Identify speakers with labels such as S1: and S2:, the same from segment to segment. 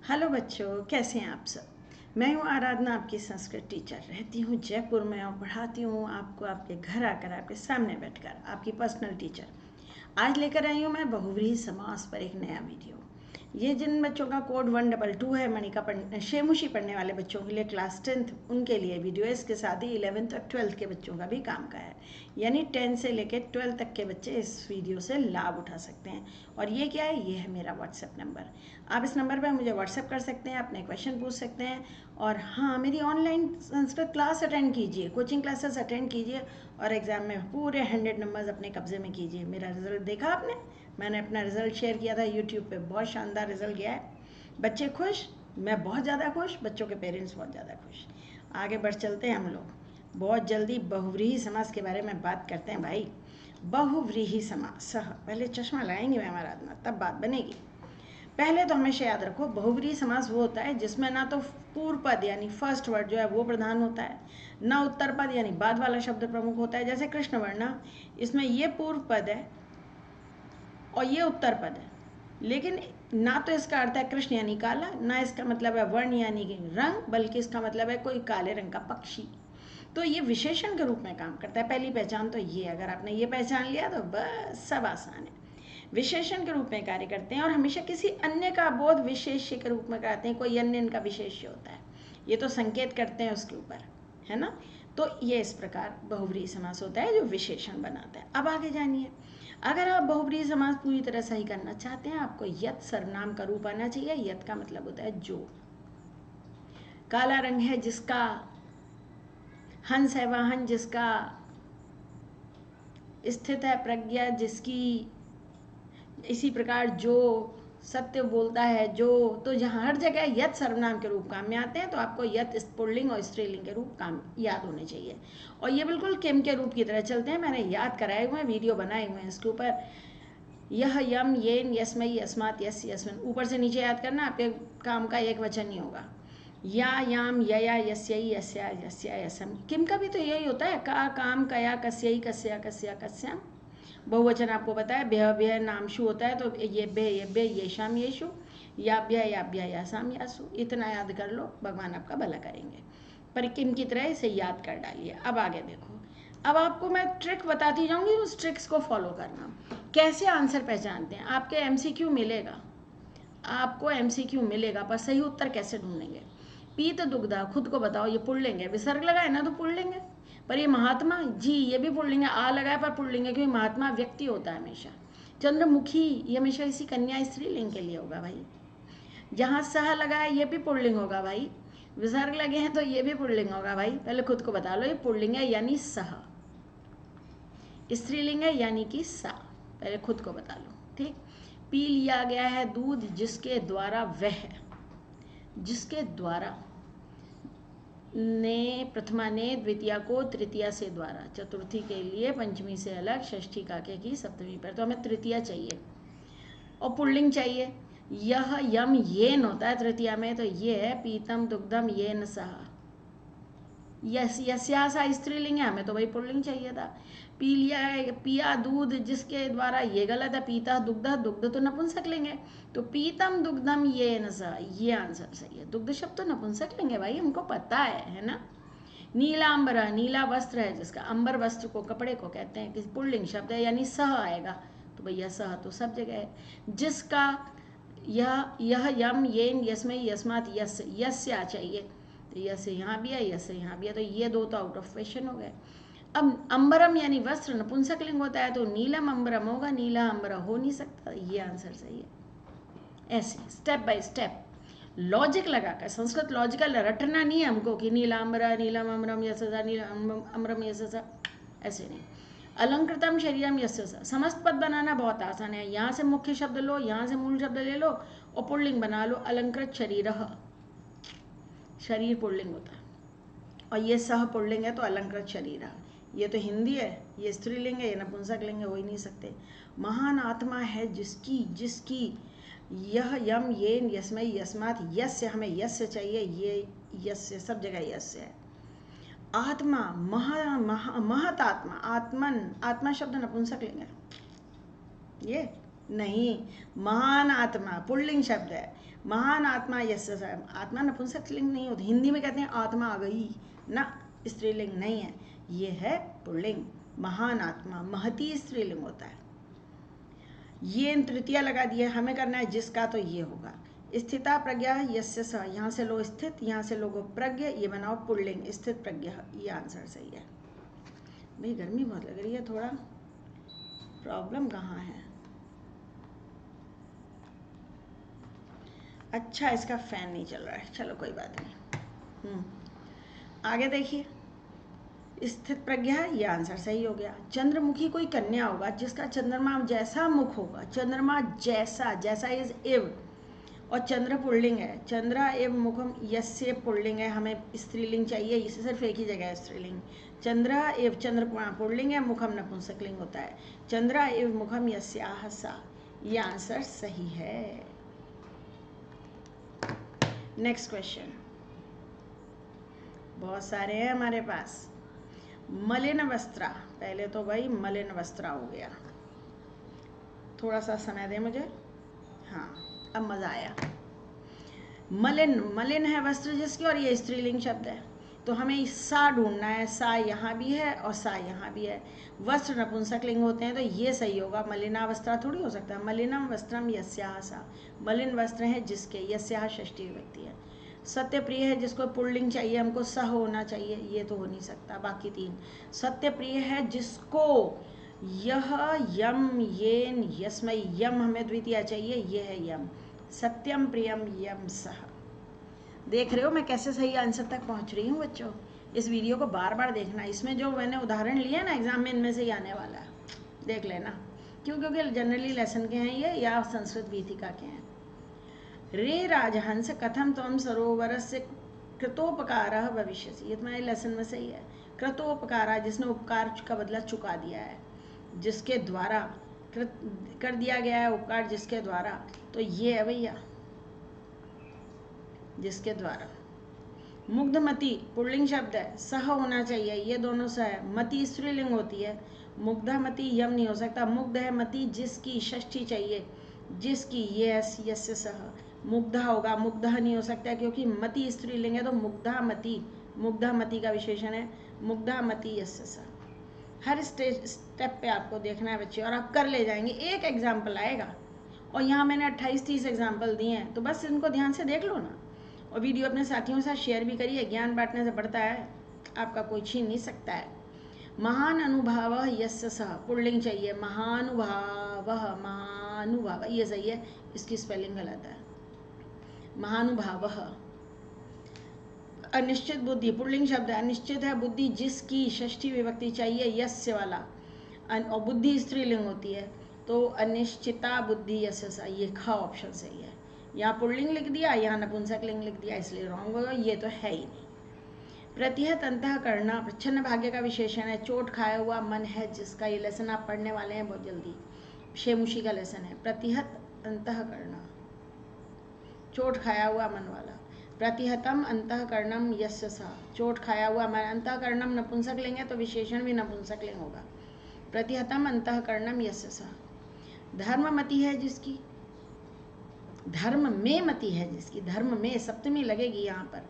S1: Hello बच्चों, कैसे हैं आप सब। मैं हूँ आराधना, आपकी संस्कृत टीचर। रहती हूँ जयपुर में और पढ़ाती हूँ आपको आपके घर आकर, आपके सामने बैठकर, आपकी पर्सनल टीचर। आज लेकर आई हूँ मैं बहुव्रीहि समास पर एक नया वीडियो। ये जिन बच्चों का कोड 122 है, मणिका शेमुशी पढ़ने वाले बच्चों के लिए, क्लास 10th उनके लिए वीडियो है। इसके साथ ही 11th और 12th के बच्चों का भी काम का है, यानी 10 से लेकर 12 तक के बच्चे इस वीडियो से लाभ उठा सकते हैं। और ये क्या है, ये है मेरा व्हाट्सएप नंबर। आप इस नंबर पर मुझे व्हाट्सएप कर सकते हैं, अपने क्वेश्चन पूछ सकते हैं। और हाँ, मेरी ऑनलाइन संस्कृत क्लास अटेंड कीजिए, कोचिंग क्लासेस अटेंड कीजिए और एग्ज़ाम में पूरे 100 नंबर्स अपने कब्जे में कीजिए। मेरा रिजल्ट देखा आपने? मैंने अपना रिजल्ट शेयर किया था यूट्यूब पे। बहुत शानदार रिजल्ट गया है। बच्चे खुश, मैं बहुत ज़्यादा खुश, बच्चों के पेरेंट्स बहुत ज़्यादा खुश। आगे बढ़ चलते हैं हम लोग। बहुत जल्दी बहुव्रीहि समास के बारे में बात करते हैं भाई। बहुव्रीहि समास, पहले चश्मा लगाएंगे मैं आराधना, तब बात बनेगी। पहले तो हमेशा याद रखो, बहुव्रीहि समास वो होता है जिसमें ना तो पूर्व पद यानी फर्स्ट वर्ड जो है वो प्रधान होता है, ना उत्तर पद यानी बाद वाला शब्द प्रमुख होता है। जैसे कृष्ण वर्ण, इसमें ये पूर्व पद है और ये उत्तर पद है, लेकिन ना तो इसका अर्थ है कृष्ण यानी काला, ना इसका मतलब है वर्ण यानी रंग, बल्कि इसका मतलब है कोई काले रंग का पक्षी। तो ये विशेषण के रूप में काम करता है। पहली पहचान तो ये, अगर आपने ये पहचान लिया तो बस सब आसान है। विशेषण के रूप में कार्य करते हैं और हमेशा किसी अन्य का बोध विशेष्य के रूप में कराते हैं। कोई अन्य इनका विशेष्य होता है, ये तो संकेत करते हैं उसके ऊपर, है ना। तो ये इस प्रकार बहुव्रीहि समास होता है जो विशेषण बनाता है। अब आगे जानिए, अगर आप बहुव्रीहि समास पूरी तरह सही करना चाहते हैं, आपको यत सर्वनाम का रूप आना चाहिए। यत का मतलब होता है जो। काला रंग है जिसका, हंस है वाहन जिसका, स्थित है प्रज्ञा जिसकी, इसी प्रकार जो, सत्य बोलता है जो। तो जहाँ हर जगह यत सर्वनाम के रूप काम में आते हैं, तो आपको यत पुल्लिंग और स्त्रीलिंग के रूप काम याद होने चाहिए। और ये बिल्कुल किम के रूप की तरह चलते हैं। मैंने याद कराए हुए हैं, वीडियो बनाए हुए हैं इसके ऊपर। यह, यम, येन, यस्मै, यस्मात्, यस्य, यस्मिन्, ऊपर से नीचे याद करना। आपके काम का एक वचन ही होगा। या, याम, यया, यस्यै, यस्या, यस्या, यस्म। किम का भी तो यही होता है, का, काम, कया, कस्यै, कस्या, कस्या, कस्याम। बहुवचन आपको पता है, भय, भय, नामशु होता है, तो ये बे, ये बे, ये शाम, येषु, याभ्य, याभ्य, यासाम, यासु। इतना याद कर लो, भगवान आपका भला करेंगे। पर किम की तरह इसे याद कर डालिए। अब आगे देखो, अब आपको मैं ट्रिक बताती जाऊंगी, उस ट्रिक्स को फॉलो करना। कैसे आंसर पहचानते हैं, आपके एमसीक्यू मिलेगा, आपको एमसीक्यू मिलेगा, पर सही उत्तर कैसे ढूंढेंगे। पीत दुग्धा, खुद को बताओ, ये पुल्लिंग है, विसर्ग लगाए ना तो पुल्लिंग है। पर ये महात्मा जी, ये भी पुल्लिंग है, आ लगाए पर पुल्लिंग है, क्योंकि महात्मा व्यक्ति होता है हमेशा। चंद्रमुखी, ये हमेशा इसी कन्या स्त्रीलिंग के लिए होगा भाई। जहाँ सह लगा है ये भी पुल्लिंग होगा भाई। विसर्ग लगे हैं तो ये भी पुल्लिंग होगा भाई। पहले खुद को बता लो, ये पुल्लिंग है यानी सह, स्त्रीलिंग है यानी कि सा। पहले खुद को बता लो, ठीक। पी लिया गया है दूध जिसके द्वारा वह, जिसके द्वारा, ने प्रथमा ने, द्वितीया को तृतीया से द्वारा, चतुर्थी के लिए पंचमी से अलग, षष्ठी काके की सप्तमी पर। तो हमें तृतीया चाहिए और पुल्लिंग चाहिए। यह, यम, येन होता है तृतीया में, तो ये है पीतम दुग्धम येन सह। यस, यस्यासा स्त्रीलिंग है, हमें तो भाई पुल्लिंग चाहिए था। पी लिया है, पिया दूध जिसके द्वारा, ये गलत है। पीता दुग्ध, दुग्ध तो नपुंसक लेंगे, तो पीतम दुग्धम ये न सा, ये आंसर सही है। दुग्ध शब्द तो नपुंसक लेंगे भाई, हमको पता है ना। नीलांबर, नीला वस्त्र है जिसका, अंबर वस्त्र को, कपड़े को कहते हैं, किसी पुल्लिंग शब्द है यानी सह आएगा, तो भैया सह तो सब जगह है। जिसका, यह, यम, येन, यस्मै, यस्मात्, यस, यस्या चाहिए, तो यस यहाँ भी है, यस यहाँ भी है, तो ये दो तो आउट ऑफ क्वेश्चन हो गए। अब अंबरम यानी वस्त्र नपुंसक लिंग होता है, तो नीलम अंबरम होगा, नीला अंबर हो नहीं सकता, ये आंसर सही है। ऐसे स्टेप बाय स्टेप लॉजिक लगाकर, संस्कृत लॉजिकल रटना नहीं है हमको कि नीलांबरा, नीलम अमरम यशसा, नीलम अमरम यशसा, ऐसे नहीं। अलंकृतम शरीरम यशसा, समस्त पद बनाना बहुत आसान है। यहाँ से मुख्य शब्द लो, यहाँ से मूल शब्द ले लो और पुल्लिंग बना लो। अलंकृत शरीर, शरीर पुल्लिंग होता है, और ये सह पुल्लिंग है, तो अलंकृत शरीर। ये तो हिंदी है, ये स्त्रीलिंग है, ये नपुंसक लिंग है, हो ही नहीं सकते। महान आत्मा है जिसकी, जिसकी, यह, यम, येन, यस्मै, यस्मात्, यस्य, हमें यस्य चाहिए, ये यस्य सब जगह यस्य है। आत्मा, महा, महा, महत आत्मा, आत्मन, आत्मा शब्द नपुंसक लिंग है ये। नहीं, महान आत्मा पुल्लिंग शब्द है। महान आत्मा यस्य, आत्मा नपुंसकलिंग नहीं होती। हिंदी में कहते हैं आत्मा आ गई ना, स्त्रीलिंग नहीं है, ये है पुल्लिंग। महान आत्मा, महती स्त्रीलिंग होता है। ये तृतीया लगा दिया, हमें करना है जिसका, तो ये होगा स्थिता प्रज्ञा यस्य स, यहाँ से लो स्थित, यहाँ से लोगो प्रज्ञ, ये बनाओ पुल्लिंग स्थित प्रज्ञ, ये आंसर सही है। भाई गर्मी बहुत लग रही है, थोड़ा प्रॉब्लम कहाँ है? अच्छा, इसका फैन नहीं चल रहा है, चलो कोई बात नहीं। आगे देखिए, स्थित प्रज्ञा, ये आंसर सही हो गया। चंद्रमुखी कोई कन्या होगा जिसका चंद्रमा जैसा मुख होगा, चंद्रमा जैसा, जैसा इज एव, और चंद्र पुल्लिंग है, चंद्रा एव मुखम यस्य पुल्लिंग है, हमें स्त्रीलिंग चाहिए, इसे सिर्फ एक ही जगह है स्त्रीलिंग। चंद्रा एव चंद्र पुल्लिंग है, मुखम नपुंसकलिंग होता है। चंद्रा एव मुखम यस्याह सा, ये आंसर सही है। नेक्स्ट क्वेश्चन, बहुत सारे हैं हमारे पास। मलिन वस्त्रा, पहले तो भाई मलिन वस्त्रा हो गया, थोड़ा सा समय दे मुझे। हाँ, अब मज़ा आया। मलिन, मलिन है वस्त्र जिसके, और ये स्त्रीलिंग शब्द है, तो हमें सा ढूंढना है। सा यहाँ भी है और सा यहाँ भी है। वस्त्र नपुंसकलिंग होते हैं, तो ये सही होगा। मलिना वस्त्रा थोड़ी हो सकता है। मलिनम वस्त्रम यस्याह सा, मलिन वस्त्र है जिसके, यस्याह षष्ठी विभक्ति है। सत्य प्रिय है जिसको पुल्लिंग चाहिए, हमको सह होना चाहिए, ये तो हो नहीं सकता। बाकी तीन, सत्य प्रिय है जिसको यह, यम, येन, यस्मय, यम हमें द्वितीय चाहिए, ये है यम। सत्यम प्रियम यम सह। देख रहे हो मैं कैसे सही आंसर तक पहुंच रही हूँ बच्चों? इस वीडियो को बार बार देखना, इसमें जो मैंने उदाहरण लिए ना एग्जाम में, इनमें से ही आने वाला है, देख लेना। क्यों? क्योंकि जनरली लेसन के हैं ये, या संस्कृत गीतिका के हैं। रे राजहंस कथम त्वम सरोवर से कृतोपकार भविष्यसि, ये तुम्हारे लेसन में सही है। कृतोपकार, जिसने उपकार का बदला चुका दिया है, जिसके द्वारा कर दिया गया है उपकार, जिसके द्वारा, तो ये है भैया, जिसके द्वारा। मुग्धमती पुल्लिंग शब्द है, सह होना चाहिए, ये दोनों सह है। मति स्त्रीलिंग होती है, मुग्धमती यम नहीं हो सकता। मुग्ध है मति जिसकी, षष्ठी चाहिए, जिसकी, ये यस्य सह। मुग्धा होगा, मुग्धा नहीं हो सकता क्योंकि मति स्त्रीलिंग है, तो मुग्धामती, मुग्धामती का विशेषण है, मुग्धामती यस्य सह। हर स्टेप पे आपको देखना है बच्चे, और आप कर ले जाएंगे। एक एग्जाम्पल आएगा, और यहाँ मैंने 28-30 एग्जाम्पल दिए हैं, तो बस इनको ध्यान से देख लो ना, और वीडियो अपने साथियों के साथ शेयर भी करिए। ज्ञान बांटने से बढ़ता है, आपका कोई छीन नहीं सकता है। महान अनुभाव यस्य सह, पुल्लिंग चाहिए, महानुभाव, महानुभाव, ये सही है, इसकी स्पेलिंग गलत है, महानुभाव। अनिश्चित बुद्धि पुल्लिंग शब्द है, अनिश्चित है बुद्धि जिसकी, षष्ठी विभक्ति चाहिए, यस्य वाला, और बुद्धि स्त्रीलिंग होती है, तो अनिश्चिता बुद्धि यस्य सा, ये ख ऑप्शन सही है। यहाँ पुल्लिंग लिख दिया, यहाँ नपुंसकलिंग लिख दिया, इसलिए रॉन्ग होगा, ये तो है ही नहीं। प्रतिहत अंतःकरण प्रच्छन्न भाग्य का विशेषण है, चोट खाया हुआ मन है जिसका, ये लेसन आप पढ़ने वाले हैं बहुत जल्दी, शेमुशी का लेसन है। प्रतिहत अंतःकरण, चोट खाया हुआ मन वाला। प्रतिहतम अंतःकरणम यस्य सा, चोट खाया हुआ मन, अंतःकरणम नपुंसकलिंग है तो विशेषण भी नपुंसकलिंग होगा। प्रतिहतम अंतःकरणम यस्य सा। धर्ममति है जिसकी, धर्म में मति है जिसकी, धर्म में सप्तमी लगेगी यहाँ पर,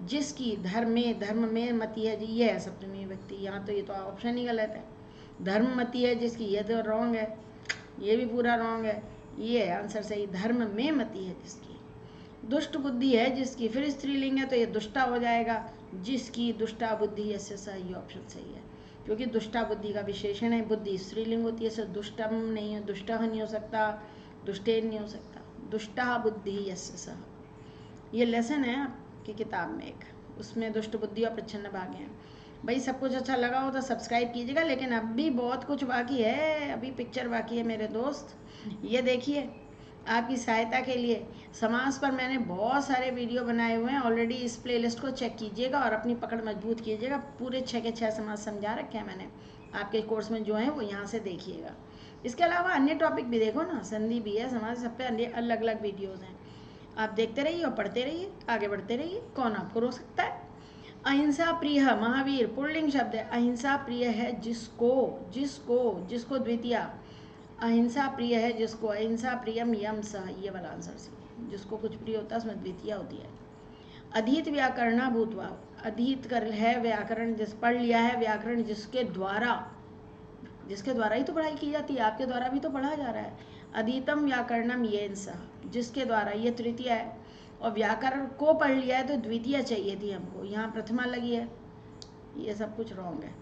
S1: जिसकी, धर्म में मति है जी, ये है सप्तमी व्यक्ति, यहाँ तो ये तो ऑप्शन ही गलत है। धर्म मति है जिसकी, ये तो रॉन्ग है, ये भी पूरा रॉन्ग है, ये है आंसर सही, धर्म में मति है जिसकी। दुष्ट बुद्धि है जिसकी, फिर स्त्रीलिंग है तो ये दुष्टा हो जाएगा, जिसकी, दुष्टा बुद्धि, ऐसे सही ऑप्शन सही है, क्योंकि दुष्टा बुद्धि का विशेषण है, बुद्धि स्त्रीलिंग होती है, सर दुष्टम नहीं है, दुष्टा नहीं हो सकता, दुष्टेन नहीं हो सकता, दुष्टा बुद्धि यस्य सह। ये लेसन है आपकी किताब में एक, उसमें दुष्ट बुद्धि और प्रच्छन्न भाग्य हैं। भाई सब कुछ अच्छा लगा हो तो सब्सक्राइब कीजिएगा, लेकिन अभी बहुत कुछ बाकी है, अभी पिक्चर बाकी है मेरे दोस्त। ये देखिए, आपकी सहायता के लिए समास पर मैंने बहुत सारे वीडियो बनाए हुए हैं ऑलरेडी, इस प्लेलिस्ट को चेक कीजिएगा और अपनी पकड़ मजबूत कीजिएगा। पूरे 6 के 6 समास समझा रखे हैं मैंने आपके कोर्स में, जो है वो यहाँ से देखिएगा। इसके अलावा अन्य टॉपिक भी देखो ना, संधि भी है, समाज, सब पे अलग अलग वीडियोज़ हैं, आप देखते रहिए और पढ़ते रहिए, आगे बढ़ते रहिए, कौन आपको रोक सकता है। अहिंसा प्रिय महावीर पुल्लिंग शब्द है, अहिंसा प्रिय है जिसको, जिसको, जिसको द्वितीया, अहिंसा प्रिय है जिसको, अहिंसा प्रियम यम सह, ये वाला आंसर सी। जिसको कुछ प्रिय होता है उसमें द्वितीया होती है। अधीत व्याकरणा भूतवा, अधीत कर है व्याकरण, जिस पढ़ लिया है व्याकरण जिसके द्वारा ही तो पढ़ाई की जाती है, आपके द्वारा भी तो पढ़ा जा रहा है। अधीतम व्याकरणम येन सह, जिसके द्वारा, ये तृतीय है, और व्याकरण को पढ़ लिया है तो द्वितीय चाहिए थी हमको, यहाँ प्रथमा लगी है, ये सब कुछ रॉन्ग है।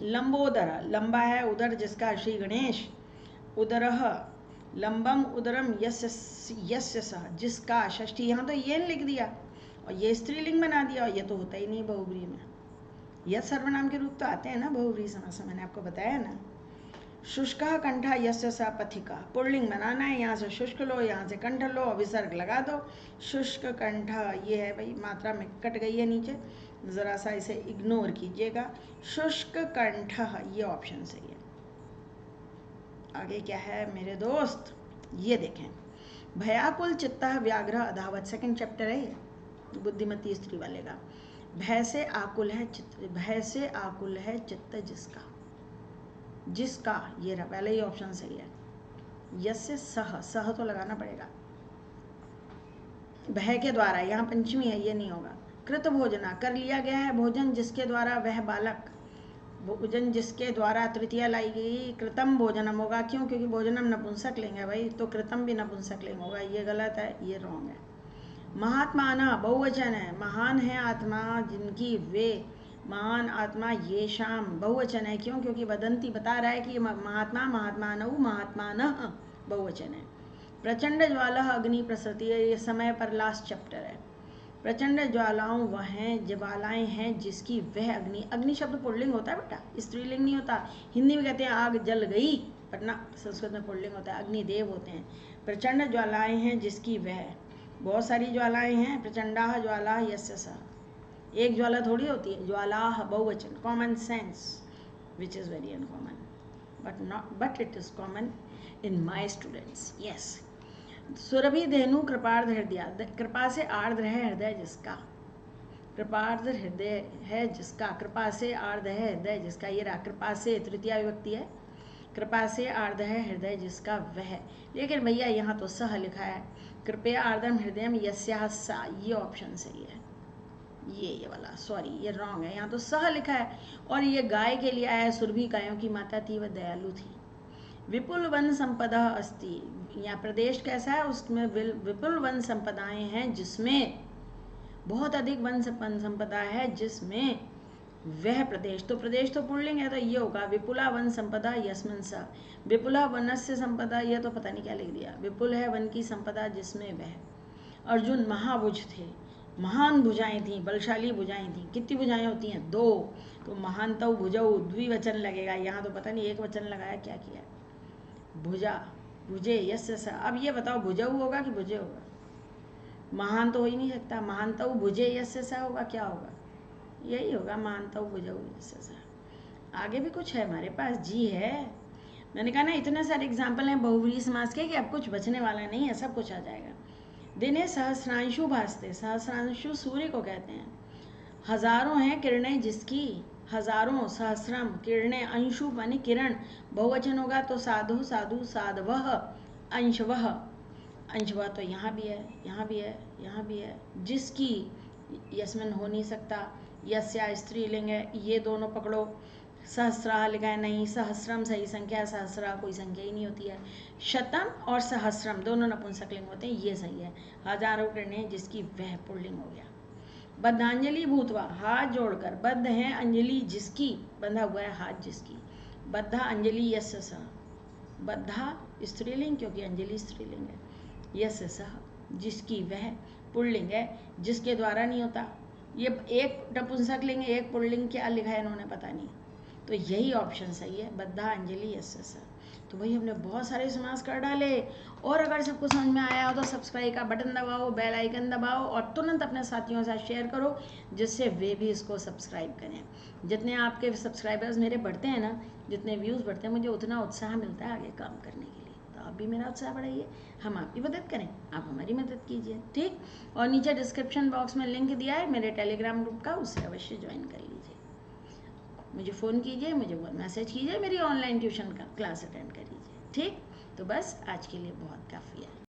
S1: लंबोदर, लंबा है उदर जिसका, श्री गणेश। उदरह, लंबम उदरम यस्य सह, जिसका, षष्ठी, यहाँ तो ये लिख दिया और ये स्त्रीलिंग बना दिया, और ये तो होता ही नहीं बहुव्रीहि में। यह सर्वनाम के रूप तो आते हैं ना बहुव्रीहि समास में, मैंने आपको बताया ना। शुष्क कंठा यस्य सा पथिका, पुल्लिंग बनाना है, यहाँ से शुष्क लो, यहाँ से कंठ लो, विसर्ग लगा दो। शुष्क कंठा, ये है भाई, मात्रा में कट गई है नीचे, ज़रा सा इसे इग्नोर कीजिएगा। शुष्क कंठ, ये ऑप्शन सही है। आगे क्या है मेरे दोस्त, ये देखें, भयाकुल चित्तः व्याघ्र अधावत, सेकंड चैप्टर है ये, बुद्धिमती स्त्री वाले का। भय से आकुल है चित्त, भय से आकुल है चित्त जिसका, जिसका, ये रहा पहले ही ऑप्शन सही है। यस्य सह, सह तो लगाना पड़ेगा, भय के द्वारा, यहाँ पंचमी है, ये नहीं होगा। कृत भोजना, कर लिया गया है भोजन जिसके द्वारा वह बालक, भोजन जिसके द्वारा तृतीया लाई गई, कृतम भोजनम होगा, क्यों, क्योंकि भोजनम नपुंसक लेंगे भाई, तो कृतम भी नपुंसक लेंगे होगा, ये गलत है, ये रॉन्ग है। महात्माना बहुवचन है, महान है आत्मा जिनकी, वे महान आत्मा, ये शाम बहुवचन है, क्यों, क्योंकि वदंती बता रहा है कि महात्मा, महात्मानऊ, महात्मानः बहुवचन है। प्रचंड ज्वाला अग्नि प्रसृति, ये समय पर लास्ट चैप्टर है। प्रचंड ज्वालाओं वह हैं, ज्वालाएं हैं जिसकी वह अग्नि, अग्नि शब्द पुल्लिंग होता है बेटा, स्त्रीलिंग नहीं होता। हिंदी में कहते हैं आग जल गई, पर ना, संस्कृत में पुल्लिंग होता है, अग्निदेव होते हैं। प्रचंड ज्वालाएं हैं जिसकी वह, बहुत सारी ज्वालाएं हैं, प्रचंडा ज्वाला यस्य सह, एक ज्वाला थोड़ी होती है, ज्वाला बहुवचन, common sense which is very uncommon, but it is common in my students, yes. सुरभि धेनु कृपार्ध हृदय, कृपा से आर्द्र है हृदय जिसका, कृपार्ध हृदय है जिसका, कृपा से आर्द्र है हृदय जिसका, ये रहा, कृपा से तृतीया विभक्ति है, कृपा से आर्द्र है हृदय जिसका वह, लेकिन भैया यहाँ तो सह लिखा है, कृपया आर्द्रम हृदयम यस्याः सा, ये ऑप्शन सही है, ये वाला, सॉरी ये रॉन्ग है, यहाँ तो सह लिखा है, और ये गाय के लिए आया, सुरभि गायों की माता थी, वह दयालु थी। विपुल वन संपदा अस्ति, यहाँ प्रदेश कैसा है, उसमें विपुल वन संपदाएं हैं जिसमें बहुत अधिक वन संपदा है, जिसमें वह प्रदेश, तो प्रदेश तो पुल्लिंग है, तो ये होगा विपुला वन संपदा यस्मिन् सा, विपुला वनस्य संपदा, यह तो पता नहीं क्या लिख दिया, विपुल है वन की संपदा जिसमें वह। अर्जुन महाभुज थे, महान भुजाएं थी, बलशाली भुजाएं थी, कितनी भुजाएं होती हैं, दो, तो महानतौ भुजौ, द्विवचन लगेगा, यहाँ तो पता नहीं एक वचन लगाया क्या किया, भुजा, भुजे यस्य सा। अब ये बताओ भुजौ होगा कि भुजे होगा, महान तो हो ही नहीं सकता, महानतौ भुजे यस्य सा होगा, क्या होगा, यही होगा, महानतौ भुजौ यस्य सा। आगे भी कुछ है हमारे पास, जी है, मैंने कहा ना इतने सारे एग्जाम्पल हैं बहुव्रीहि समास के कि अब कुछ बचने वाला नहीं है, सब कुछ आ जाएगा। दिने सहस्रांशु भासते, सहस्रांशु सूर्य को कहते हैं, हजारों हैं किरणें जिसकी, हजारों, सहस्रम, किरणें, अंशु माने किरण, बहुवचन होगा तो साधु, साधु, साधवः, अंशवः, अंशवः तो यहाँ भी है, यहाँ भी है, यहाँ भी है, जिसकी, यस्मिन हो नहीं सकता, यस्या स्त्रीलिंग है, ये दोनों पकड़ो। सहस्रा लिखा है, नहीं, सहस्रम सही संख्या है, सहस्रा कोई संख्या ही नहीं होती है। शतम और सहस्रम दोनों नपुंसकलिंग होते हैं, ये सही है। हजारों किरणें जिसकी वह पुल्लिंग हो गया। बद्धांजलि भूतवा, हाथ जोड़कर, बद्ध है अंजलि जिसकी, बंधा हुआ है हाथ जिसकी, बद्धा अंजलि यस्य सह, बद्धा स्त्रीलिंग क्योंकि अंजलि स्त्रीलिंग है, यस्य सह जिसकी वह पुल्लिंग है, जिसके द्वारा नहीं होता, ये एक नपुंसकलिंग एक पुल्लिंग, क्या लिखा है इन्होंने पता नहीं, तो यही ऑप्शन सही है, बद्धा अंजलि यस्य सह। तो वही हमने बहुत सारे समास कर डाले, और अगर सबको समझ में आया हो तो सब्सक्राइब का बटन दबाओ, बेल आइकन दबाओ, और तुरंत अपने साथियों के साथ शेयर करो जिससे वे भी इसको सब्सक्राइब करें। जितने आपके सब्सक्राइबर्स मेरे बढ़ते हैं ना, जितने व्यूज़ बढ़ते हैं, मुझे उतना उत्साह मिलता है आगे काम करने के लिए। तो आप भी मेरा उत्साह बढ़ाइए, हम आपकी मदद करें, आप हमारी मदद कीजिए, ठीक। और नीचे डिस्क्रिप्शन बॉक्स में लिंक दिया है मेरे टेलीग्राम ग्रुप का, उससे अवश्य ज्वाइन कर लीजिए। मुझे फ़ोन कीजिए, मुझे मैसेज कीजिए, मेरी ऑनलाइन ट्यूशन का क्लास अटेंड करिए। ठीक। तो बस आज के लिए बहुत काफ़ी है।